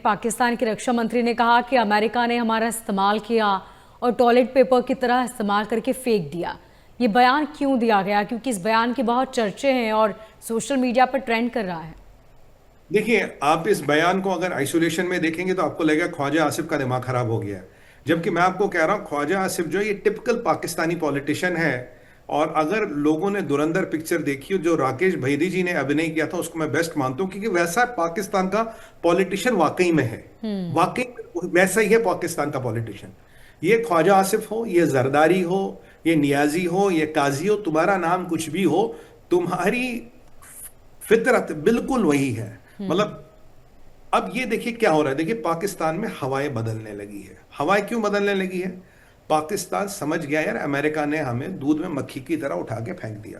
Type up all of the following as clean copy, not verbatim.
पाकिस्तान के रक्षा मंत्री ने कहा कि अमेरिका ने हमारा इस्तेमाल किया और टॉयलेट पेपर की तरह इस्तेमाल करके फेंक दिया। ये बयान क्यों दिया गया? क्योंकि इस बयान के बहुत चर्चे हैं और सोशल मीडिया पर ट्रेंड कर रहा है। देखिए, आप इस बयान को अगर आइसोलेशन में देखेंगे तो आपको लगेगा ख्वाजा आसिफ का दिमाग खराब हो गया है। जबकि मैं आपको कह रहा हूं, ख्वाजा आसिफ जो है ये टिपिकल पाकिस्तानी पॉलिटिशियन है। और अगर लोगों ने धुरंधर पिक्चर देखी हो जो राकेश भैदी जी ने अभिनय किया था, उसको मैं बेस्ट मानता हूं, क्योंकि वैसा पाकिस्तान का पॉलिटिशियन वाकई में है। वाकई में वैसा ही है पाकिस्तान का पॉलिटिशियन। ये ख्वाजा आसिफ हो, ये जरदारी हो, ये नियाजी हो, ये काजी हो, तुम्हारा नाम कुछ भी हो, तुम्हारी फितरत बिल्कुल वही है। मतलब अब ये देखिए क्या हो रहा है। देखिए, पाकिस्तान में हवाएं बदलने लगी है। हवाएं क्यों बदलने लगी है? पाकिस्तान समझ गया यार, अमेरिका ने हमें दूध में मक्खी की तरह उठा के फेंक दिया।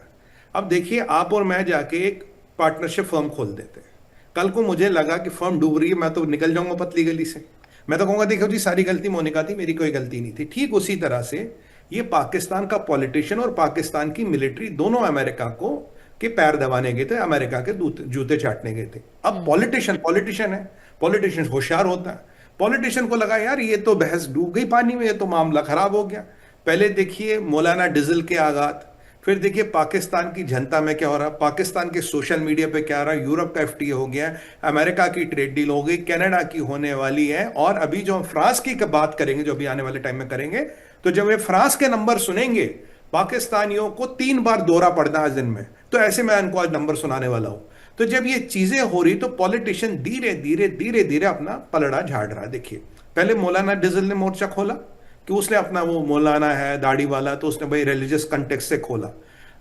अब देखिए, आप और मैं जाके एक पार्टनरशिप फर्म खोल देते हैं। कल को मुझे लगा कि फर्म डूब रही है, मैं तो निकल जाऊंगा पतली गली से। मैं तो कहूंगा देखो जी, सारी गलती मोनिका थी, मेरी कोई गलती नहीं थी। ठीक उसी तरह से ये पाकिस्तान का पॉलिटिशियन और पाकिस्तान की मिलिट्री दोनों अमेरिका को के पैर दबाने गए थे, अमेरिका के जूते चाटने गए थे। अब पॉलिटिशियन पॉलिटिशियन है, पॉलिटिशियन होशियार होता है। पॉलिटिशियन को लगा यार ये तो बहस डूब गई पानी में, ये तो मामला खराब हो गया। पहले देखिए मौलाना डिजल के आगात, फिर देखिए पाकिस्तान की जनता में क्या हो रहा है, पाकिस्तान के सोशल मीडिया पे क्या हो रहा है। यूरोप का एफटीए हो गया, अमेरिका की ट्रेड डील हो गई, कनाडा की होने वाली है। और अभी जो हम फ्रांस की बात करेंगे, जो अभी आने वाले टाइम में करेंगे, तो जब ये फ्रांस के नंबर सुनेंगे, पाकिस्तानियों को 3 बार दौरा पड़ना आज दिन में, तो ऐसे मैं उनको आज नंबर सुनाने वाला हूं। तो जब ये चीजें हो रही तो पॉलिटिशियन धीरे धीरे धीरे धीरे अपना पलड़ा झाड़ रहा। देखिए, पहले मौलाना डिजल ने मोर्चा खोला कि उसने अपना, वो मौलाना है दाढ़ी वाला, तो उसने भाई रिलीजियस कंटेक्स्ट से खोला।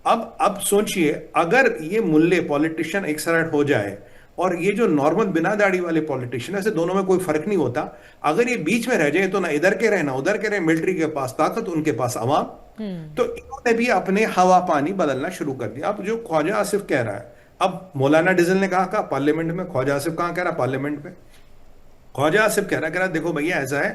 अब सोचिए, अगर ये मुल्ले पॉलिटिशियन एक साइड हो जाए और ये जो नॉर्मल बिना दाढ़ी वाले पॉलिटिशियन, ऐसे दोनों में कोई फर्क नहीं होता, अगर ये बीच में रह जाए तो ना इधर के रहे ना उधर के रहे, मिलिट्री के पास ताकत, उनके पास अवाम, तो इन्होंने भी अपने हवा पानी बदलना शुरू कर दिया। अब जो ख्वाजा आसिफ कह रहा है, अब मौलाना डिजल ने कहा पार्लियामेंट में, ख्वाजा आसिफ कहां कह रहा पार्लियामेंट में? ख्वाजा आसिफ कह रहा देखो भैया ऐसा है,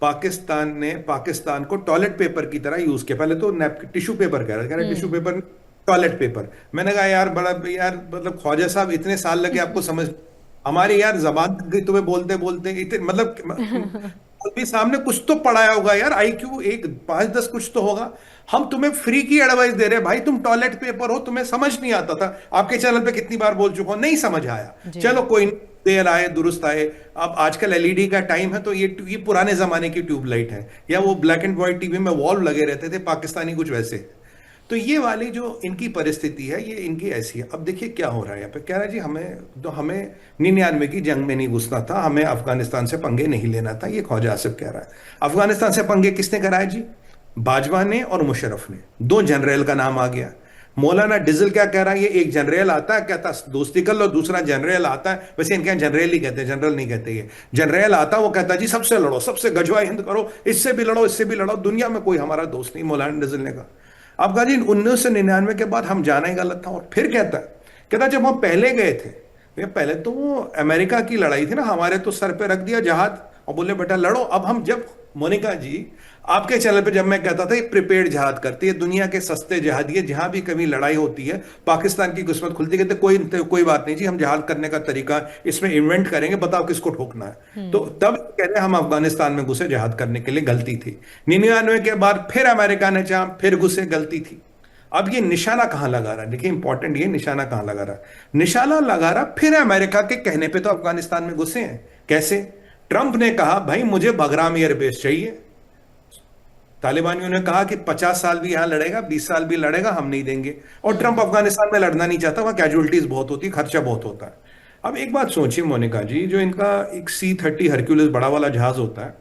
पाकिस्तान ने पाकिस्तान को टॉयलेट पेपर की तरह यूज किया। पहले तो टिश्यू पेपर कह रहा टिश्यू पेपर, टॉयलेट पेपर। मैंने कहा यार बड़ा यार, मतलब ख्वाजा साहब इतने साल लगे आपको समझ, हमारी यार जबान तक गई तुम्हें बोलते बोलते, इतने मतलब भी सामने कुछ तो पढ़ाया होगा यार, आईक्यू एक 5-10 कुछ तो होगा। हम तुम्हें फ्री की एडवाइस दे रहे हैं भाई, तुम टॉयलेट पेपर हो, तुम्हें समझ नहीं आता था। आपके चैनल पे कितनी बार बोल चुका हूं, नहीं समझ आया। चलो कोई नहीं, देर आए दुरुस्त आए। अब आजकल एलईडी का टाइम है, तो ये पुराने जमाने की ट्यूबलाइट है, या वो ब्लैक एंड व्हाइट टीवी में वॉल्व लगे रहते थे पाकिस्तानी कुछ वैसे। तो ये वाली जो इनकी परिस्थिति है, ये इनकी ऐसी है। अब देखिए क्या हो रहा है यहाँ पे। कह रहा है जी हमें 99 की जंग में नहीं घुसना था, हमें अफगानिस्तान से पंगे नहीं लेना था। ये ख्वाजा आसिफ कह रहा है। अफगानिस्तान से पंगे किसने कराए जी? बाजवा ने और मुशर्रफ ने, 2 जनरल का नाम आ गया। मौलाना डिजल क्या कह रहा है, ये एक जनरल आता है, कहता दोस्ती कर लो, दूसरा जनरल आता है, वैसे इनके यहाँ जनरल ही कहते हैं, जनरल नहीं कहते। ये जनरल आता, वो कहता जी सबसे लड़ो, सबसे गजवा हिंद करो, इससे भी लड़ो, इससे भी लड़ो, दुनिया में कोई हमारा दोस्त नहीं, मौलाना डिजल ने कहा। अब कहा जी 1999 के बाद हम जाना ही गलत था। और फिर कहता जब हम पहले गए थे, पहले तो वो अमेरिका की लड़ाई थी ना, हमारे तो सर पे रख दिया जहाज और बोले बेटा लड़ो। अब हम जब, मोनिका जी आपके चैनल पे जब मैं कहता था ये प्रिपेयर्ड जहाद करती है, दुनिया के सस्ते जहादी है, जहां भी कभी लड़ाई होती है पाकिस्तान की किस्मत खुलती, कहते कोई बात नहीं जी, हम जहाद करने का तरीका इसमें इन्वेंट करेंगे, बताओ किसको ठोकना है। तो तब कहते हम अफगानिस्तान में घुसे जहाद करने के लिए, गलती थी। 99 के बाद फिर अमेरिका ने चाहा, फिर घुसे, गलती थी। अब ये निशाना कहां लगा रहा है, देखिए इंपॉर्टेंट, ये निशाना कहां लगा रहा है। निशाना लगा रहा फिर अमेरिका के कहने पे तो अफगानिस्तान में घुसे हैं। कैसे? ट्रंप ने कहा भाई मुझे बगराम एयरबेस चाहिए। तालिबानियों ने कहा कि 50 साल भी यहां लड़ेगा, 20 साल भी लड़ेगा, हम नहीं देंगे। और ट्रंप अफगानिस्तान में लड़ना नहीं चाहता, वहां कैजुअलिटीज बहुत होती, खर्चा बहुत होता है। अब एक बात सोचिए मोनिका जी, जो इनका एक C-30 हरक्यूलिस बड़ा वाला जहाज होता है,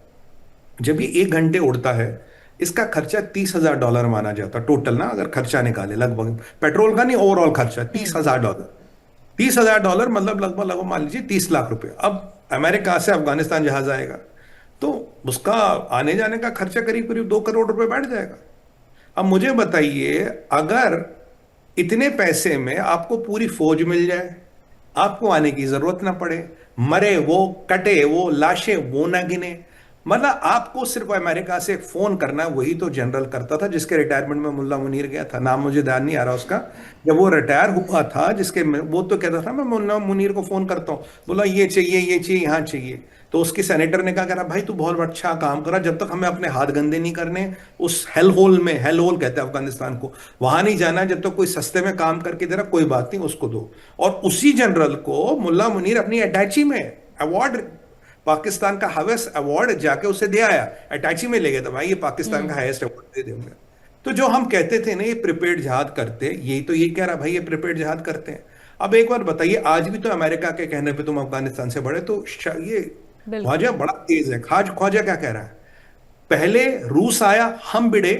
जब ये 1 घंटे उड़ता है, इसका खर्चा $30,000 माना जाता टोटल ना, अगर खर्चा निकाले लगभग, पेट्रोल का नहीं, ओवरऑल खर्चा $30,000। $30,000 मतलब लगभग मान लीजिए 30 लाख रुपए। अब अमेरिका से अफगानिस्तान जहाज आएगा तो उसका आने जाने का खर्चा करीब करीब 2 करोड़ रुपए बैठ जाएगा। अब मुझे बताइए, अगर इतने पैसे में आपको पूरी फौज मिल जाए, आपको आने की जरूरत ना पड़े, मरे वो, कटे वो, लाशें वो ना गिने, मतलब आपको सिर्फ अमेरिका से फोन करना, वही तो जनरल करता था जिसके रिटायरमेंट में मुल्ला मुनीर गया था, नाम मुझे ध्यान नहीं आ रहा उसका। जब वो रिटायर हुआ था, वो तो कहता था मैं मुल्ला मुनीर को फोन करता हूँ, बोला ये चाहिए ये चाहिए यहाँ चाहिए। तो उसके सेनेटर ने कहा भाई तू बहुत अच्छा काम करा, जब तक हमें अपने हाथ गंदे नहीं करने उस हेल होल में, हेल होल कहते हैं अफगानिस्तान को, वहां नहीं जाना, जब तक कोई सस्ते में काम करके दे रहा कोई बात नहीं उसको दो। और उसी जनरल को मुल्ला मुनीर अपनी अटैची में अवार्ड, पाकिस्तान का हाईएस्ट अवार्ड जाके उसे दे आया, अटैची में ले गया था, भाई ये पाकिस्तान का हाईएस्ट अवार्ड दे देंगे। तो जो हम कहते थे ना ये प्रिपेयर्ड जिहाद करते, यही तो ये कह रहा भाई ये प्रिपेयर्ड जिहाद करते हैं। अब एक बार बताइए, आज भी तो अमेरिका के कहने पे तुम अफगानिस्तान से बढ़े, तो ये ख्वाजा बड़ा तेज है। ख्वाजा क्या कह रहा है, पहले रूस आया, हम भिड़े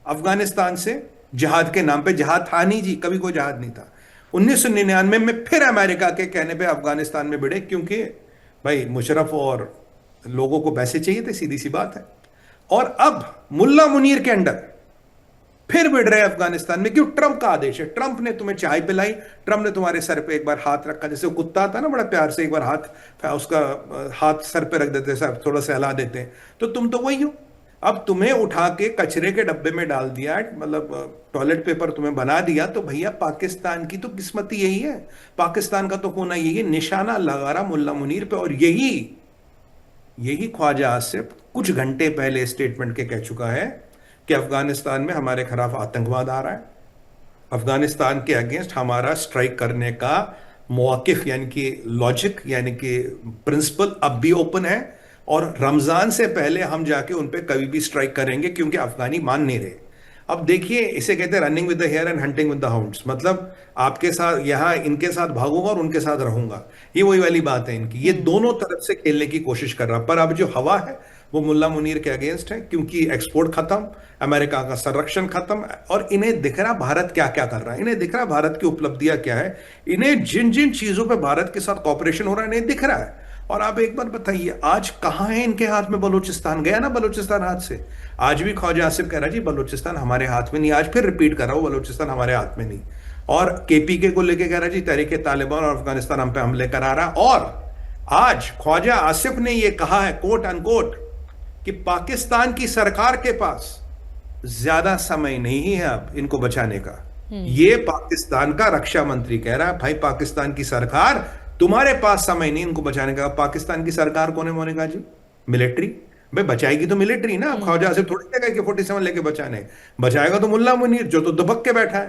अफगानिस्तान से जिहाद के नाम पे, जिहाद था नहीं जी, कभी कोई जिहाद नहीं था। 1999 में फिर अमेरिका के कहने पे अफगानिस्तान में भिड़े, क्योंकि भाई मुशर्रफ और लोगों को पैसे चाहिए थे, सीधी सी बात है। और अब मुल्ला मुनीर के अंडर फिर भिड़ रहे अफगानिस्तान में, क्यों? ट्रंप का आदेश है, ट्रंप ने तुम्हें चाय पिलाई, ट्रंप ने तुम्हारे सर पे एक बार हाथ रखा, जैसे वो कुत्ता आता ना बड़ा प्यार से एक बार हाथ, उसका हाथ सर पे रख देते, सर थोड़ा सा हिला देते हैं, तो तुम तो वही हो। अब तुम्हें उठा के कचरे के डब्बे में डाल दिया, मतलब टॉयलेट पेपर तुम्हें बना दिया, तो भैया पाकिस्तान की तो किस्मत ही यही है, पाकिस्तान का तो होना यही है, निशाना लगा रहा मुल्ला मुनीर पे। और यही ख्वाजा आसिफ कुछ घंटे पहले स्टेटमेंट के कह चुका है कि अफगानिस्तान में हमारे खिलाफ आतंकवाद आ रहा है, अफगानिस्तान के अगेंस्ट हमारा स्ट्राइक करने का मौकिफ यानी कि लॉजिक यानी कि प्रिंसिपल अब भी ओपन है, और रमजान से पहले हम जाके उन पे कभी भी स्ट्राइक करेंगे, क्योंकि अफगानी मान नहीं रहे। अब देखिए, इसे कहते हैं running with the hare and hunting with the hounds, मतलब आपके साथ यहां इनके साथ भागूंगा और उनके साथ रहूंगा, ये वही वाली बात है इनकी। ये दोनों तरफ से खेलने की कोशिश कर रहा, पर अब जो हवा है वो मुल्ला मुनीर के अगेंस्ट है, क्योंकि एक्सपोर्ट खत्म, अमेरिका का संरक्षण खत्म, और इन्हें दिख रहा भारत क्या क्या कर रहा है, इन्हें दिख रहा भारत की उपलब्धियां क्या है, इन्हें जिन जिन चीजों पे भारत के साथ कॉपरेशन हो रहा है इन्हें दिख रहा है। और आप एक बार बताइए, आज कहां है इनके हाथ में बलूचिस्तान? गया ना बलूचिस्तान हाथ से। आज भी ख्वाजा आसिफ कह रहा है जी बलूचिस्तान हमारे हाथ में नहीं, आज फिर रिपीट कर रहा हूं बलूचिस्तान हमारे हाथ में नहीं। और केपीके को लेकर कह रहा है जी तहरीक तालिबान और अफगानिस्तान हम पे हमले करा रहा। और आज ख्वाजा आसिफ ने यह कहा है कोट अनकोट कि पाकिस्तान की सरकार के पास ज्यादा समय नहीं है अब इनको बचाने का। ये पाकिस्तान का रक्षा मंत्री कह रहा है, भाई पाकिस्तान की सरकार तुम्हारे पास समय नहीं इनको बचाने का। पाकिस्तान की सरकार कौन है मोने कहा जी? मिलिट्री। भाई बचाएगी तो मिलिट्री ना, ख्वाजा आसिफ थोड़ी जगह के 47 लेके बचाने, बचाएगा तो मुल्ला मुनीर जो तो दुबक के बैठा है।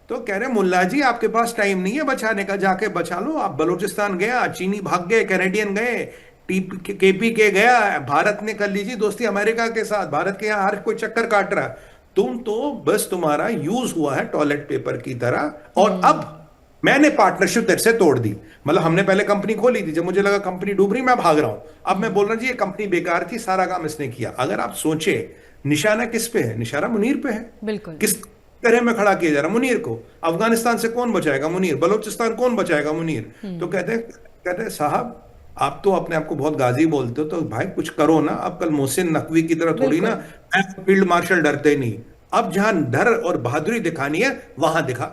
तो कह रहे मुल्ला जी आपके पास टाइम नहीं है बचाने का, जाके बचा लो। आप बलूचिस्तान गया, चीनी भाग गए, कैनेडियन गए, केपी के गया, भारत ने कर लीजिए दोस्ती अमेरिका के साथ, भारत के यहां हर कोई चक्कर काट रहा, तुम तो बस तुम्हारा यूज हुआ है टॉयलेट पेपर की तरह। और अब मैंने पार्टनरशिप तेरे से तोड़ दी, मतलब हमने पहले कंपनी खोली थी, जब मुझे लगा कंपनी डूब रही मैं भाग रहा हूं, अब मैं बोल रहा हूं जी ये कंपनी बेकार थी, सारा काम इसने किया। अगर आप सोचे निशाना किस पे है? निशाना मुनीर पे है। बिल्कुल। किस तरह में खड़ा किया जा रहा मुनीर को? अफगानिस्तान से कौन बचाएगा? मुनीर। बलूचिस्तान कौन बचाएगा? मुनीर। तो कहते साहब आप तो अपने आप को बहुत गाजी बोलते हो, तो भाई कुछ करो ना। अब कल मोहसिन नकवी की तरह थोड़ी ना फील्ड मार्शल डरते नहीं, अब जहां डर और बहादुरी दिखानी है वहां दिखा।